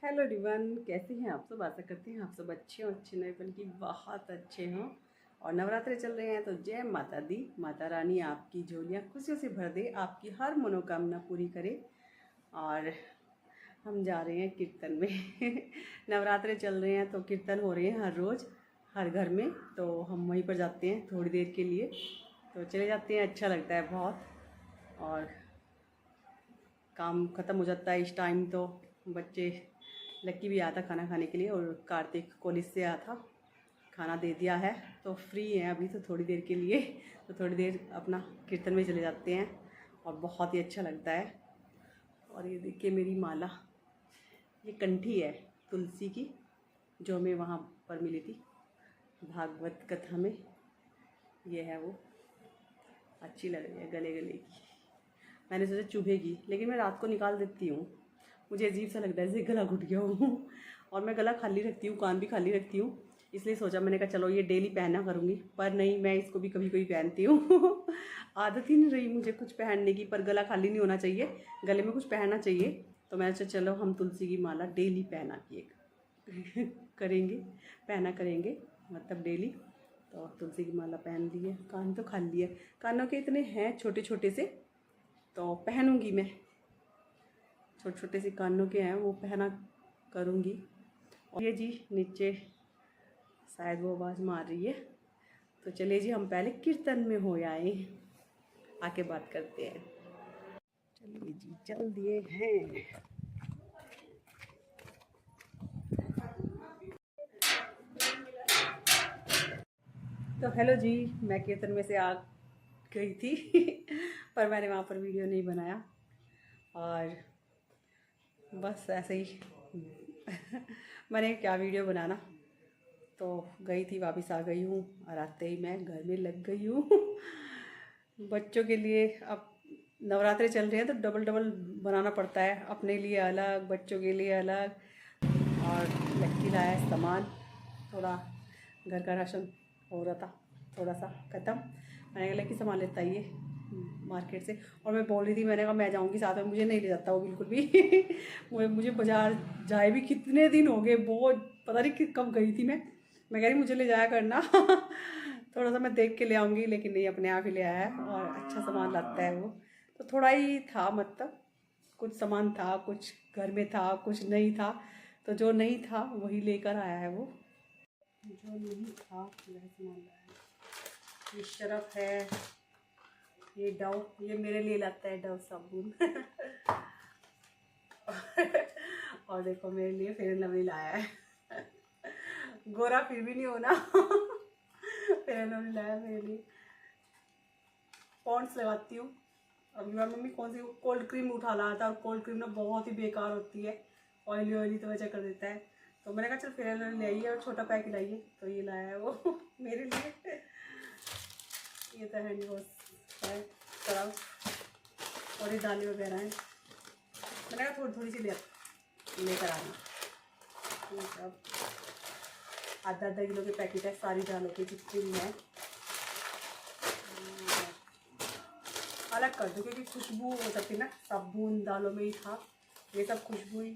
Hello everyone, कैसे हैं आप सब। आशा करते हैं आप सब अच्छे हों, अच्छे नहीं बल्कि बहुत अच्छे हों। और नवरात्रे चल रहे हैं तो जय माता दी। माता रानी आपकी झोलियाँ खुशियों से भर दे, आपकी हर मनोकामना पूरी करे। और हम जा रहे हैं कीर्तन में नवरात्रे चल रहे हैं तो कीर्तन हो रहे हैं हर रोज़ हर घर में, तो हम वहीं पर जाते हैं थोड़ी देर के लिए। तो चले जाते हैं, अच्छा लगता है बहुत। और काम ख़त्म हो जाता है इस टाइम तो बच्चे लक्की भी आया था खाना खाने के लिए और कार्तिक कॉलेज से आया था, खाना दे दिया है तो फ्री हैं अभी तो थोड़ी देर के लिए। तो थोड़ी देर अपना कीर्तन में चले जाते हैं और बहुत ही अच्छा लगता है। और ये देखिए मेरी माला, ये कंठी है तुलसी की, जो हमें वहाँ पर मिली थी भागवत कथा में। ये है वो, अच्छी लग रही है गले गले की। मैंने सोचा चुभेगी लेकिन मैं रात को निकाल देती हूँ, मुझे अजीब सा लगता है जैसे गला घुट गया हूँ। और मैं गला खाली रखती हूँ, कान भी खाली रखती हूँ, इसलिए सोचा, मैंने कहा चलो ये डेली पहना करूँगी। पर नहीं, मैं इसको भी कभी कभी पहनती हूँ आदत ही नहीं रही मुझे कुछ पहनने की, पर गला खाली नहीं होना चाहिए, गले में कुछ पहनना चाहिए। तो मैंने सोचा चलो हम तुलसी की माला डेली पहना की एक करेंगे, पहना करेंगे मतलब डेली। तो तुलसी की माला पहन ली है, कान तो खाली है, कानों के इतने हैं छोटे छोटे से, तो पहनूंगी मैं। छोटे छोटे से कानों के हैं वो पहना करूँगी। और ये जी नीचे शायद वो आवाज़ मार रही है, तो चलिए जी हम पहले कीर्तन में हो आए, आके बात करते हैं। चलिए जी चल दिए हैं। तो हेलो जी, मैं कीर्तन में से आ गई थी पर मैंने वहाँ पर वीडियो नहीं बनाया और बस ऐसे ही मैंने क्या वीडियो बनाना। तो गई थी, वापस आ गई हूँ और आते ही मैं घर में लग गई हूँ बच्चों के लिए अब नवरात्रे चल रहे हैं तो डबल डबल बनाना पड़ता है, अपने लिए अलग, बच्चों के लिए अलग। और लक्की लाया है सामान, थोड़ा घर का राशन हो रहा था थोड़ा सा ख़त्म। मैंने कहा लक्की सामान लेता ये मार्केट से। और मैं बोल रही थी, मैंने कहा मैं जाऊंगी साथ में, मुझे नहीं ले जाता वो बिल्कुल भी मुझे बाजार जाए भी कितने दिन हो गए, बहुत पता नहीं कब गई थी मैं कह रही मुझे ले जाया करना थोड़ा सा मैं देख के ले आऊँगी, लेकिन नहीं, अपने आप ही ले आया है और अच्छा सामान लाता है वो। तो थोड़ा ही था, मतलब कुछ सामान था, कुछ घर में था, कुछ नहीं था। तो जो नहीं था वही लेकर आया है वो, जो नहीं था वह सामान लाया है। ये शरफ है, ये डव, ये मेरे लिए लाता है डव साबुन और देखो मेरे लिए फेयर एंड लवली लाया है गोरा फिर भी नहीं होना फेयर एंड लवली लाया मेरे लिए। पॉन्ड्स लगाती हूँ। अभी मैं मम्मी कौन सी कोल्ड क्रीम उठा लाया था, और कोल्ड क्रीम ना बहुत ही बेकार होती है, ऑयली ऑयली तो वजह कर देता है। तो मैंने कहा चल फेयर एंड लवली ले आइए और छोटा पैकेट लाइए, तो ये लाया है वो मेरे लिए। ये तो हैंड वॉश है, सर्फ और ये दालें वगैरह हैं। मैंने कहा थोड़ी थोड़ी सी लेकर आना। अब आधा आधा किलो के पैकेट है, सारी दालों की जितनी भी है अलग कर दो, क्योंकि खुशबू हो सकती है ना, साबुन दालों में ही था, ये सब खुशबू ही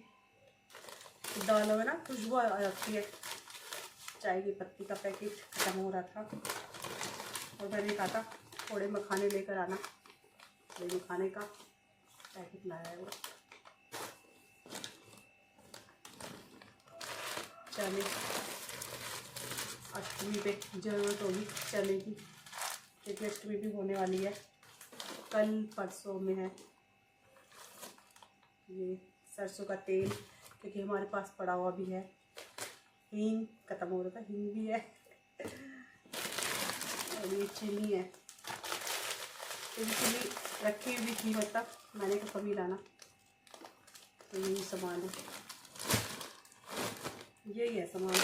दालों में ना खुशबू आ जाती है। चाय की पत्ती का पैकेट खत्म हो रहा था और मैंने कहा था थोड़े मखाने लेकर आना, ये मखाने का पैकेट लाया है वो। चने, अष्टमी पे जरूरत होगी चने की, क्योंकि अष्टमी भी होने वाली है, कल परसों में है। ये सरसों का तेल, क्योंकि हमारे पास पड़ा हुआ भी है। हींग खत्म हो रहा था, हींग भी है और ये चीनी है, चीनी रखी हुई थी, मतलब मैंने कहा कभी लाना, तो यही सामान है, यही है सामान,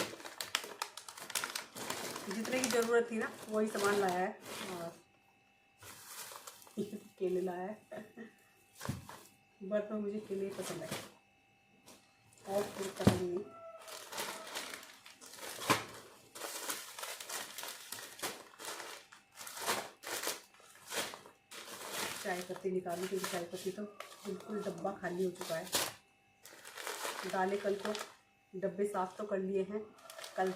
जितने की ज़रूरत थी ना वही सामान लाया है। और केले लाया है बर्फ में मुझे केले पसंद है और फ्रूट पसंद नहीं। चाय पत्ती निकालूँ, क्योंकि चाय पत्ती तो बिल्कुल डब्बा खाली हो चुका है। दालें कल को डब्बे साफ़ तो कर लिए हैं। कल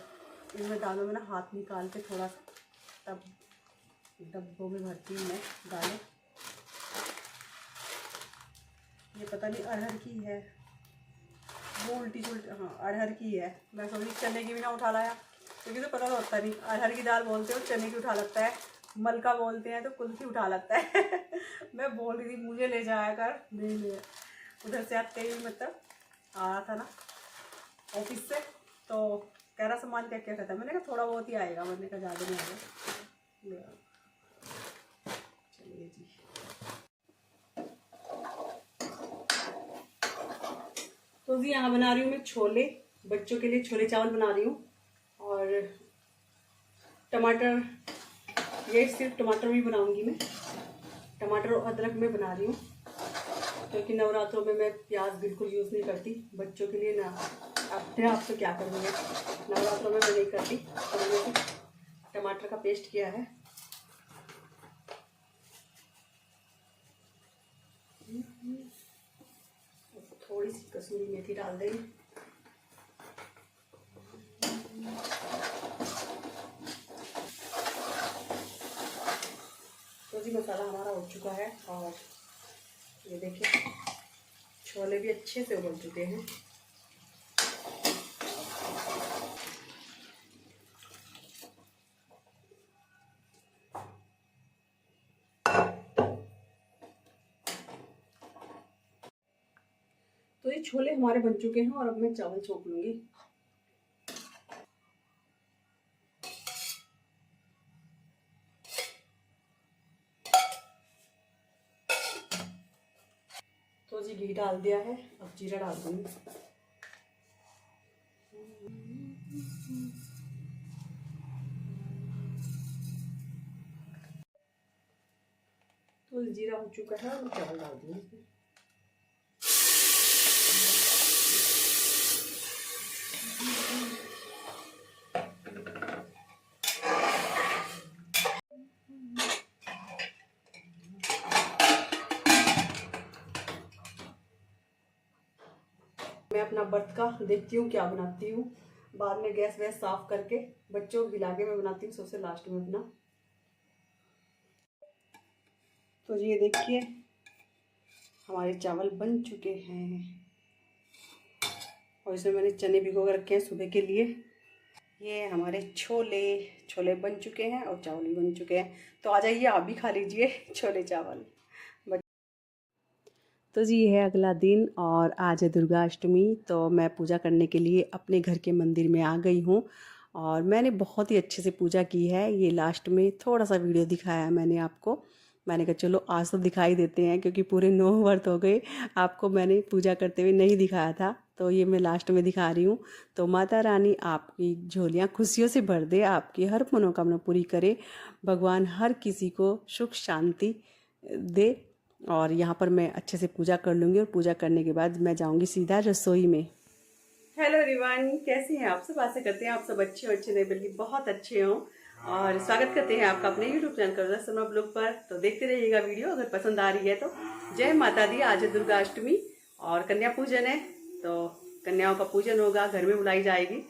इनमें दालों में ना हाथ निकाल के थोड़ा सा तब डब्बों में भरती हूँ मैं दालें। ये पता नहीं अरहर की है, वो उल्टी उल्टी, हाँ अरहर की है। मैं सोची चने की भी ना उठा लाया, क्योंकि तो पता तो होता नहीं। अरहर की दाल बोलते हो चने की उठा लगता है, मलका बोलते हैं तो कुल्फी उठा लगता है। मैं बोल रही थी मुझे ले जाया कर, नहीं ले। उधर से आते ही मतलब आ रहा था ना ऑफिस से, तो कह रहा सामान क्या क्या कहता है। मैंने कहा थोड़ा बहुत ही आएगा, मैंने कहा ज़्यादा नहीं आएगा, ले आओ। चलिए जी, तो जी यहाँ बना रही हूँ मैं छोले, बच्चों के लिए छोले चावल बना रही हूँ। और टमाटर, ये सिर्फ टमाटर में बनाऊंगी मैं, टमाटर और अदरक में बना रही हूँ, क्योंकि नवरात्रों में मैं प्याज बिल्कुल यूज़ नहीं करती बच्चों के लिए ना। अपने आप तो क्या करूँगी, नवरात्रों में मैं नहीं करती, तो मैंने टमाटर का पेस्ट किया है। थोड़ी सी कसूरी मेथी डाल देंगे। तो जी मसाला हमारा हो चुका है, और ये देखिए छोले भी अच्छे से उबल चुके हैं। तो ये छोले हमारे बन चुके हैं, और अब मैं चावल छोंक लूंगी। तो जी घी डाल दिया है, अब जीरा डाल दूंगी। तो जीरा हो चुका है, और चावल डाल दूंगी। मैं अपना बर्त का देखती हूँ क्या बनाती हूँ, बाद में गैस वैस साफ करके बच्चों को खिला के मैं बनाती हूँ सबसे लास्ट में अपना। तो ये देखिए हमारे चावल बन चुके हैं, और इसमें मैंने चने भिगो कर रखे हैं सुबह के लिए। ये हमारे छोले छोले बन चुके हैं, और चावल भी बन चुके हैं। तो आ जाइए आप भी खा लीजिए छोले चावल। तो जी ये है अगला दिन, और आज है दुर्गा अष्टमी। तो मैं पूजा करने के लिए अपने घर के मंदिर में आ गई हूँ, और मैंने बहुत ही अच्छे से पूजा की है। ये लास्ट में थोड़ा सा वीडियो दिखाया है मैंने आपको, मैंने कहा चलो आज तो दिखाई देते हैं, क्योंकि पूरे 9 व्रत हो गए आपको मैंने पूजा करते हुए नहीं दिखाया था, तो ये मैं लास्ट में दिखा रही हूँ। तो माता रानी आपकी झोलियाँ खुशियों से भर दे, आपकी हर मनोकामना पूरी करे, भगवान हर किसी को सुख शांति दे। और यहाँ पर मैं अच्छे से पूजा कर लूँगी, और पूजा करने के बाद मैं जाऊँगी सीधा रसोई में। हेलो एवरीवन, कैसे हैं आप सब? आशा करते हैं आप सब अच्छे और अच्छे नहीं बल्कि बहुत अच्छे हों, और स्वागत करते हैं आपका अपने यूट्यूब चैनल कर ब्लॉग पर। तो देखते रहिएगा वीडियो, अगर पसंद आ रही है तो। जय माता दी, आज है दुर्गा अष्टमी और कन्या पूजन है, तो कन्याओं का पूजन होगा, घर में बुलाई जाएगी।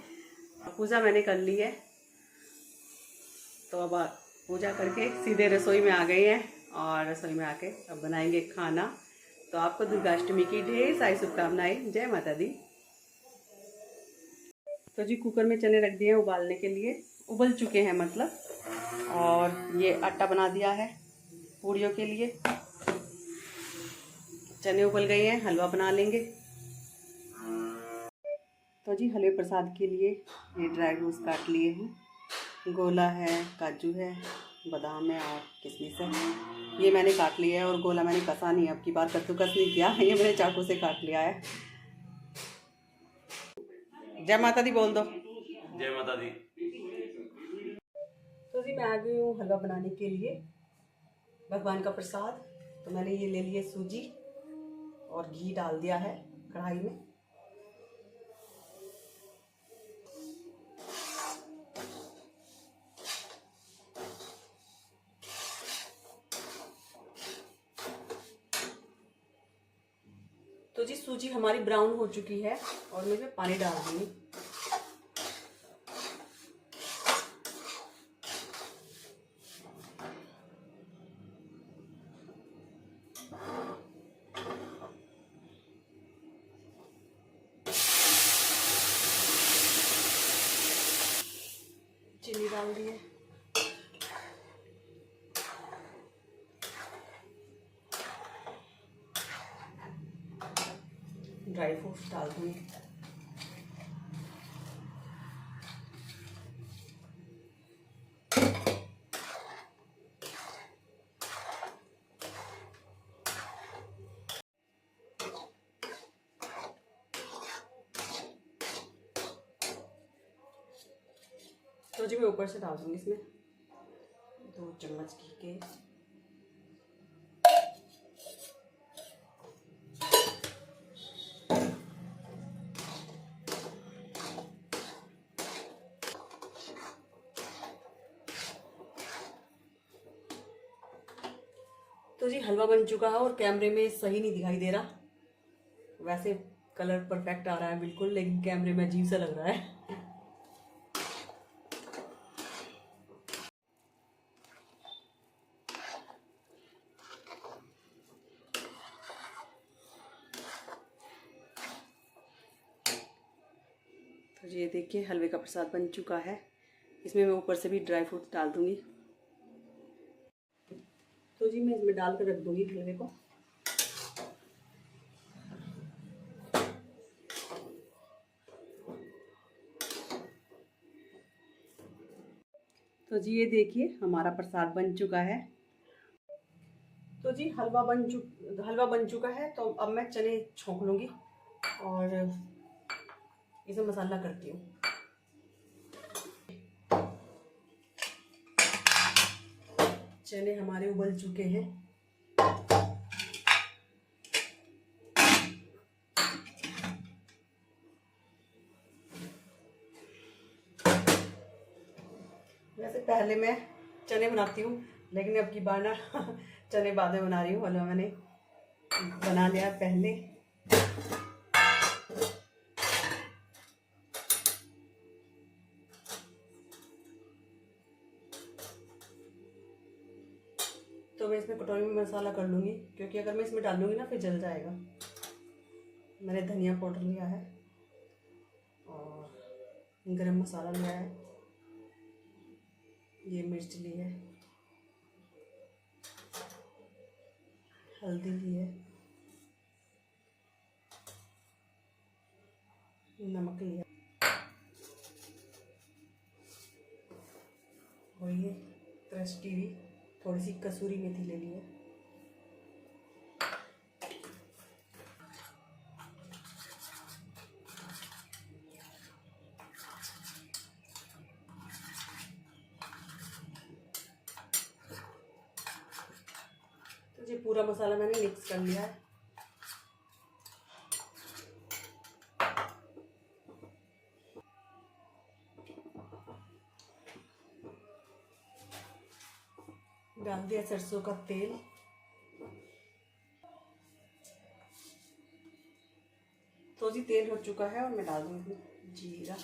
पूजा मैंने कर ली है, तो अब पूजा करके सीधे रसोई में आ गए हैं, और रसोई में आके अब बनाएंगे खाना। तो आपको दुर्गाष्टमी की ढेर सारी शुभकामनाएं। जय माता दी। तो जी कुकर में चने रख दिए हैं उबालने के लिए, उबल चुके हैं मतलब, और ये आटा बना दिया है पूड़ियों के लिए। चने उबल गए हैं, हलवा बना लेंगे। तो जी हलवे प्रसाद के लिए ये ड्राई फ्रूट्स काट लिए हैं, गोला है, काजू है, बादाम है और किशमिश है। ये मैंने काट लिया है, और गोला मैंने कसा नहीं, अब की बार कद्दूकस नहीं किया, ये मैंने चाकू से काट लिया है। जय माता दी बोल दो। जय माता दी। तो जी मैं आ गई हूँ हलवा बनाने के लिए, भगवान का प्रसाद। तो मैंने ये ले लिए सूजी, और घी डाल दिया है कढ़ाई में। तो तो जी सूजी हमारी ब्राउन हो चुकी है और मैं इसमें पानी डाल दूंगी। चीनी डाल दी है। ड्राई फ्रूट्स डाल दूंगी। तो जी मैं ऊपर से डाल दूंगी इसमें 2 चम्मच घी के। तो जी हलवा बन चुका है और कैमरे में सही नहीं दिखाई दे रहा। वैसे कलर परफेक्ट आ रहा है बिल्कुल, लेकिन कैमरे में अजीब सा लग रहा है। तो ये देखिए हलवे का प्रसाद बन चुका है। इसमें मैं ऊपर से भी ड्राई फ्रूट डाल दूंगी। तो जी मैं इसमें डाल कर रख दूंगी हलवे को। तो जी ये देखिए हमारा प्रसाद बन चुका है। तो जी हलवा बन चुका है। तो अब मैं चने छोंक लूँगी और इसे मसाला करती हूँ। चने हमारे उबल चुके हैं। वैसे पहले मैं चने बनाती हूँ, लेकिन अब की बार ना चने बाद में बना रही हूँ। हलवा मैंने बना लिया पहले। तो मैं इसमें कटोरी में मसाला कर लूँगी, क्योंकि अगर मैं इसमें डालूँगी ना फिर जल जाएगा। मैंने धनिया पाउडर लिया है और गरम मसाला लिया है, ये मिर्च ली है, हल्दी ली है, नमक लिया और ये क्रश की हुई थोड़ी सी कसूरी मेथी ले ली है। तो ये पूरा मसाला मैंने मिक्स कर लिया है। डाल दिया सरसों का तेल। तो जी तेल हो चुका है और मैं डाल दूंगी जीरा,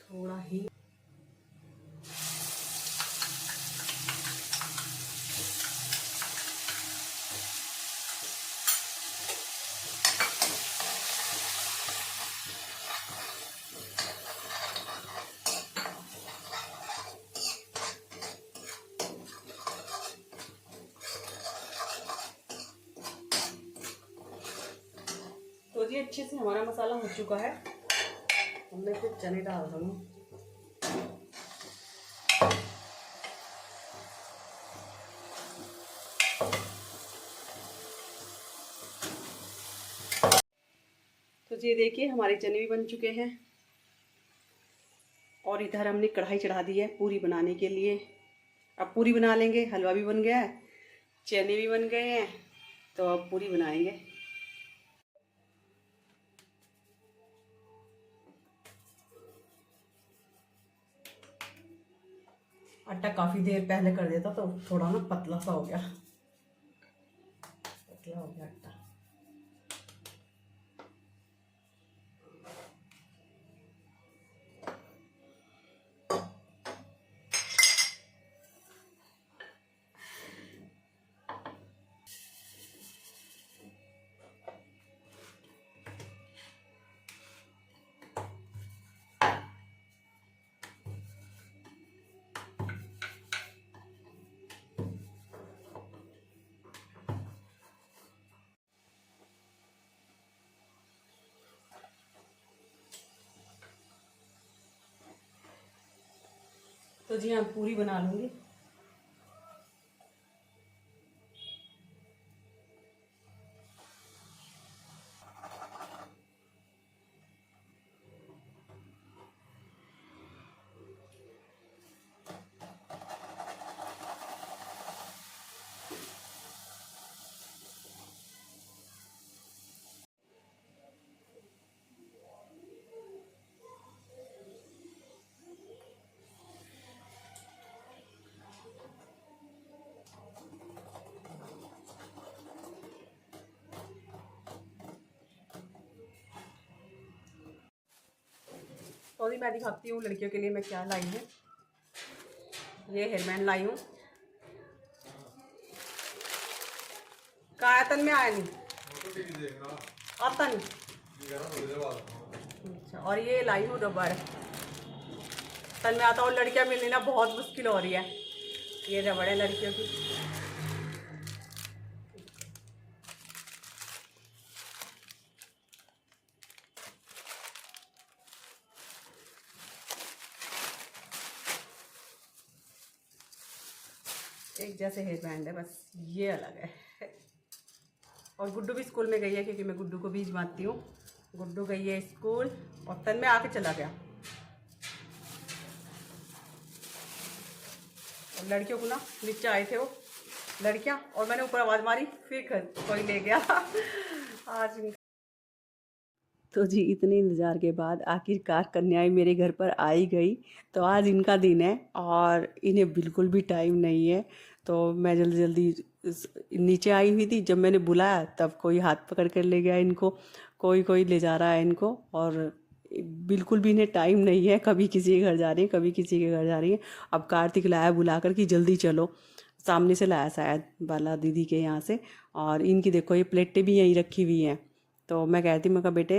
थोड़ा ही तो जी अच्छे से हमारा मसाला हो चुका है। मैं फिर चने डाल दूंगी। तो ये देखिए हमारे चने भी बन चुके हैं और इधर हमने कढ़ाई चढ़ा दी है पूरी बनाने के लिए। अब पूरी बना लेंगे। हलवा भी बन गया है, चने भी बन गए हैं, तो अब पूरी बनाएंगे। आटा काफ़ी देर पहले कर देता तो थोड़ा ना पतला सा हो गया, पतला हो गया आटा। तो जी हाँ, पूरी बना लूँगी। तो अभी मैं दिखाती हूँ लड़कियों के लिए मैं क्या लाई हूँ। ये हेयरबैंड लाई हूँ, कायतन में आया नहीं, आता नहीं। अच्छा, और ये लाई हूँ रबड़, तन में आता। और लड़कियाँ मिलनी ना बहुत मुश्किल हो रही है। ये रबड़ है लड़कियों की। एक जैसे हेयर बैंड है, बस ये अलग है। और गुड्डू भी स्कूल में गई है, क्योंकि मैं गुड्डू को भी जमाती हूँ। गुड्डू गई है स्कूल और तन में आके चला गया। और लड़कियों को ना नीचे आए थे वो लड़कियाँ, और मैंने ऊपर आवाज़ मारी, फिर कोई ले गया। आज तो जी इतने इंतज़ार के बाद आखिरकार कन्याएं मेरे घर पर आई गई। तो आज इनका दिन है और इन्हें बिल्कुल भी टाइम नहीं है। तो मैं जल्दी जल्दी नीचे आई हुई थी, जब मैंने बुलाया तब कोई हाथ पकड़ कर ले गया इनको, कोई कोई ले जा रहा है इनको। और बिल्कुल भी इन्हें टाइम नहीं है, कभी किसी के घर जा रही है, कभी किसी के घर जा रही है। अब कार्तिक लाया बुला कर कि जल्दी चलो, सामने से लाया शायद बाला दीदी के यहाँ से। और इनकी देखो ये प्लेटें भी यहीं रखी हुई हैं। तो मैं कहती, मैं कहा बेटे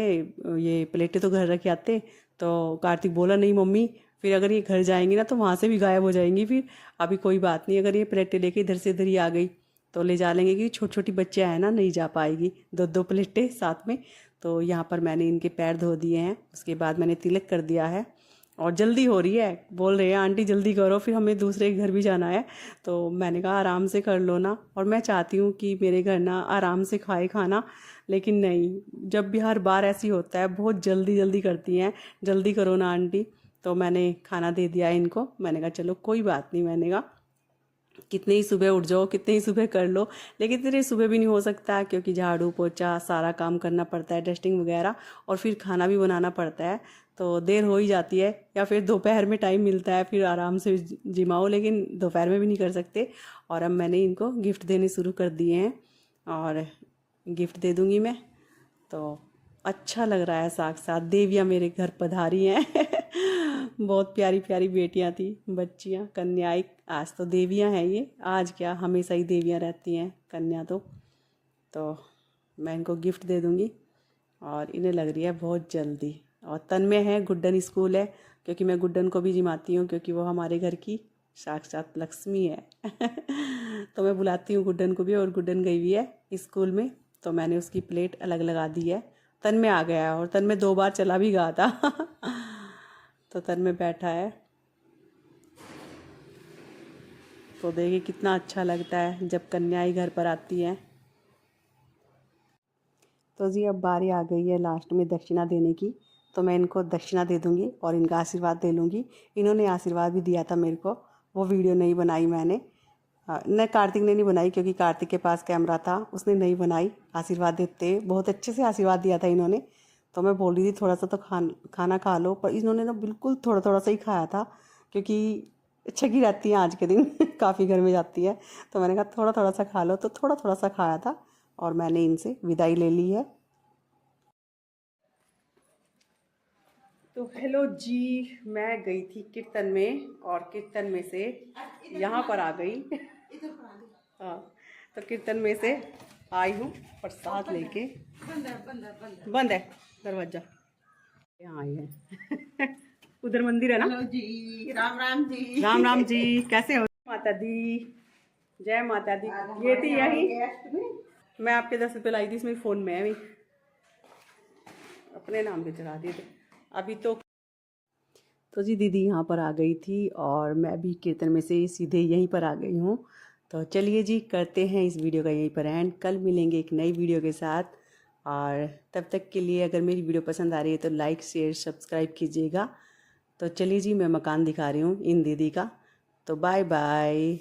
ये प्लेटें तो घर रखे आते। तो कार्तिक बोला नहीं मम्मी, फिर अगर ये घर जाएंगी ना तो वहाँ से भी गायब हो जाएंगी। फिर अभी कोई बात नहीं, अगर ये प्लेटें लेके इधर से इधर ही आ गई तो ले जा लेंगे, कि छोटी छोटी बच्चियाँ हैं ना, नहीं जा पाएगी। दो दो प्लेटें साथ में। तो यहाँ पर मैंने इनके पैर धो दिए हैं, उसके बाद मैंने तिलक कर दिया है। और जल्दी हो रही है, बोल रहे हैं आंटी जल्दी करो, फिर हमें दूसरे घर भी जाना है। तो मैंने कहा आराम से कर लो ना। और मैं चाहती हूँ कि मेरे घर ना आराम से खाए खाना, लेकिन नहीं, जब भी हर बार ऐसी होता है, बहुत जल्दी जल्दी करती हैं, जल्दी करो ना आंटी। तो मैंने खाना दे दिया इनको। मैंने कहा चलो कोई बात नहीं, मैंने कहा कितने ही सुबह उठ जाओ, कितने ही सुबह कर लो, लेकिन इतने सुबह भी नहीं हो सकता, क्योंकि झाड़ू पोछा सारा काम करना पड़ता है, डस्टिंग वगैरह, और फिर खाना भी बनाना पड़ता है। तो देर हो ही जाती है। या फिर दोपहर में टाइम मिलता है, फिर आराम से जिमाओ, लेकिन दोपहर में भी नहीं कर सकते। और अब मैंने इनको गिफ्ट देने शुरू कर दिए हैं, और गिफ्ट दे दूँगी मैं। तो अच्छा लग रहा है, साक्षात देवियाँ मेरे घर पधारी हैं। बहुत प्यारी प्यारी बेटियाँ थी, बच्चियाँ, कन्याएं। आज तो देवियाँ हैं ये, आज क्या हमेशा ही देवियाँ रहती हैं कन्या तो मैं इनको गिफ्ट दे दूँगी। और इन्हें लग रही है बहुत जल्दी। और तन में है, गुड्डन स्कूल है, क्योंकि मैं गुड्डन को भी जिमाती हूँ, क्योंकि वो हमारे घर की साक्षात लक्ष्मी है। तो मैं बुलाती हूँ गुड्डन को भी, और गुड्डन गई हुई है स्कूल में। तो मैंने उसकी प्लेट अलग लगा दी है। तन में आ गया है, और तन में 2 बार चला भी गया था। तो तन में बैठा है। तो देखिए कितना अच्छा लगता है जब कन्याएं घर पर आती हैं। तो जी अब बारी आ गई है लास्ट में दक्षिणा देने की। तो मैं इनको दक्षिणा दे दूँगी और इनका आशीर्वाद ले लूँगी। इन्होंने आशीर्वाद भी दिया था मेरे को, वो वीडियो नहीं बनाई मैंने। न कार्तिक ने नहीं बनाई, क्योंकि कार्तिक के पास कैमरा था, उसने नहीं बनाई। आशीर्वाद देते बहुत अच्छे से आशीर्वाद दिया था इन्होंने। तो मैं बोल रही थी थोड़ा सा तो खाना खा लो, पर इन्होंने ना बिल्कुल थोड़ा थोड़ा सा ही खाया था, क्योंकि छकी रहती हैं आज के दिन काफ़ी घर में जाती है, तो मैंने कहा थोड़ा थोड़ा सा खा लो, तो थोड़ा थोड़ा सा खाया था और मैंने इनसे विदाई ले ली है। तो हेलो जी, मैं गई थी कीर्तन में और कीर्तन में से यहाँ पर आ गई। हाँ, तो कीर्तन में से आई हूँ प्रसाद लेके। बंद है दरवाजा। यहाँ आई है उधर मंदिर है ना। हेलो जी, राम राम जी। राम राम जी, कैसे हो माता दी? जय माता दी। ये थी यही, मैं आपके 10 रुपये लाई थी इसमें फ़ोन में, अभी अपने नाम पे चढ़ा दिए थे अभी तो जी दीदी यहाँ पर आ गई थी और मैं भी कीर्तन में से सीधे यहीं पर आ गई हूँ। तो चलिए जी, करते हैं इस वीडियो का यहीं पर एंड। कल मिलेंगे एक नई वीडियो के साथ, और तब तक के लिए अगर मेरी वीडियो पसंद आ रही है तो लाइक शेयर सब्सक्राइब कीजिएगा। तो चलिए जी, मैं मकान दिखा रही हूँ इन दीदी का। तो बाय बाय।